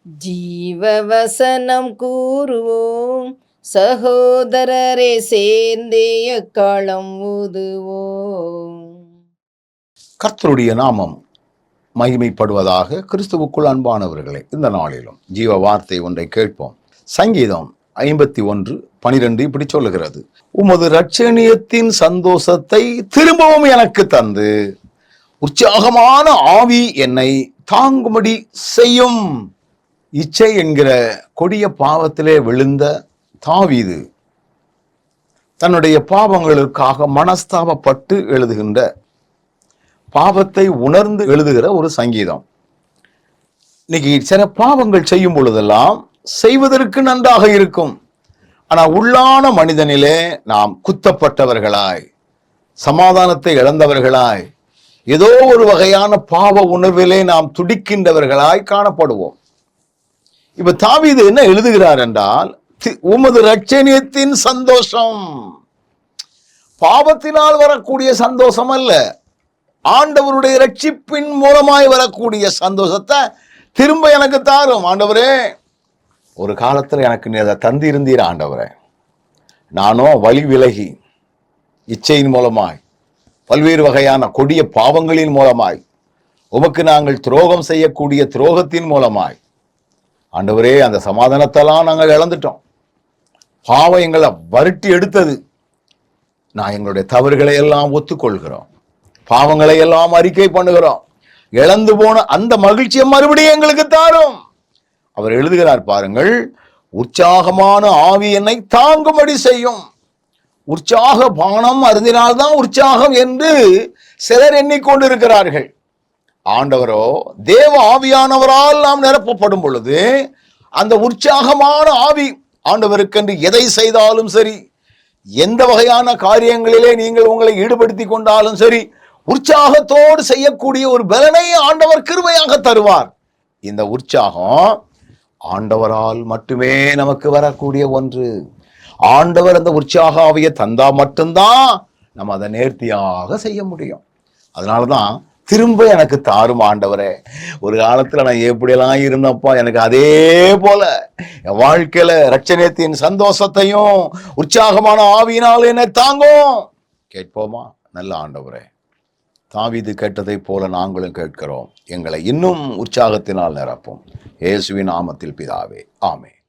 ஜீவவசனம் கூறுவோம், சகோதரரே சேர்ந்தே எக்காலம் ஊதுவோம். கர்த்தருடைய நாமம் மகிமைப்படுவதாக. கிறிஸ்துவுக்குள் அன்பானவர்களே, இந்த நாளிலும் ஜீவ வார்த்தை ஒன்றை கேட்போம். சங்கீதம் 51:12 இப்படி சொல்லுகிறது: உமது இரட்சணியத்தின் சந்தோஷத்தை திரும்பவும் எனக்கு தந்து உற்சாகமான ஆவி என்னை தாங்கும்படி செய்யும். இச்சை என்கிற கொடிய பாவத்திலே விழுந்த தாவீது தன்னுடைய பாவங்களுக்காக மனஸ்தாபப்பட்டு எழுதுகின்ற, பாவத்தை உணர்ந்து எழுதுகிற ஒரு சங்கீதம். இன்னைக்கு சில பாவங்கள் செய்யும் பொழுதெல்லாம் செய்வதற்கு நன்றாக இருக்கும், ஆனா உள்ளான மனிதனிலே நாம் குத்தப்பட்டவர்களாய், சமாதானத்தை இழந்தவர்களாய், ஏதோ ஒரு வகையான பாவ உணர்விலே நாம் துடிக்கின்றவர்களாய் காணப்படுவோம். இப்ப தாவீது என்ன எழுதுகிறார் என்றால், உமது இரட்சணியத்தின் சந்தோஷம் பாவத்தினால் வரக்கூடிய சந்தோஷம் அல்ல, ஆண்டவருடைய ரட்சிப்பின் மூலமாய் வரக்கூடிய சந்தோஷத்தை திரும்ப எனக்கு தாரும் ஆண்டவரே. ஒரு காலத்துல எனக்கு நீ அதை தந்து இருந்தீர் ஆண்டவரே. நானும் வழி விலகி இச்சையின் மூலமாய், பல்வேறு வகையான கொடிய பாவங்களின் மூலமாய், உமக்கு நாங்கள் துரோகம் செய்யக்கூடிய துரோகத்தின் மூலமாய் ஆண்டவரே அந்த சமாதானத்தெல்லாம் நாங்கள் இழந்துட்டோம். பாவம் எங்களை வருட்டி எடுத்தது. நான் எங்களுடைய தவறுகளை எல்லாம் ஒத்துக்கொள்கிறோம், பாவங்களை எல்லாம் அறிக்கை பண்ணுகிறோம். இழந்து போன அந்த மகிழ்ச்சியை மறுபடியும் எங்களுக்கு தாரும். அவர் எழுதுகிறார் பாருங்கள், உற்சாகமான ஆவி என்னை தாங்கும்படி செய்யும். உற்சாக பானம் அருந்தினால்தான் உற்சாகம் என்று சிலர் எண்ணிக்கொண்டிருக்கிறார்கள். ஆண்டவரோ தேவ ஆவியானவரால் நாம் நிரப்பப்படும் பொழுது அந்த உற்சாகமான ஆவி ஆண்டவருக்கென்று எதை செய்தாலும் சரி, எந்த வகையான காரியங்களிலே நீங்கள் உங்களை ஈடுபடுத்தி கொண்டாலும் சரி, உற்சாகத்தோடு செய்யக்கூடிய ஒரு பலனை ஆண்டவர் கிருபையாக தருவார். இந்த உற்சாகம் ஆண்டவரால் மட்டுமே நமக்கு வரக்கூடிய ஒன்று. ஆண்டவர் அந்த உற்சாக ஆவியை தந்தா மட்டும்தான் நம்ம அதை நேர்த்தியாக செய்ய முடியும். அதனாலதான் திரும்ப எனக்கு தாரும் ஆண்டவரே. ஒரு காலத்துல நான் எப்படியெல்லாம் இருந்தப்பா, எனக்கு அதே போல என் வாழ்க்கையில இரட்சணியத்தின் சந்தோஷத்தையும் உற்சாகமான ஆவியினால் என்னை தாங்கும். கேட்போமா? நல்ல ஆண்டவரே, தாவீது கேட்டதை போல நாங்களும் கேட்கிறோம். எங்களை இன்னும் உற்சாகத்தினால் நிரப்பும். இயேசுவின் நாமத்தில் பிதாவே, ஆமென்.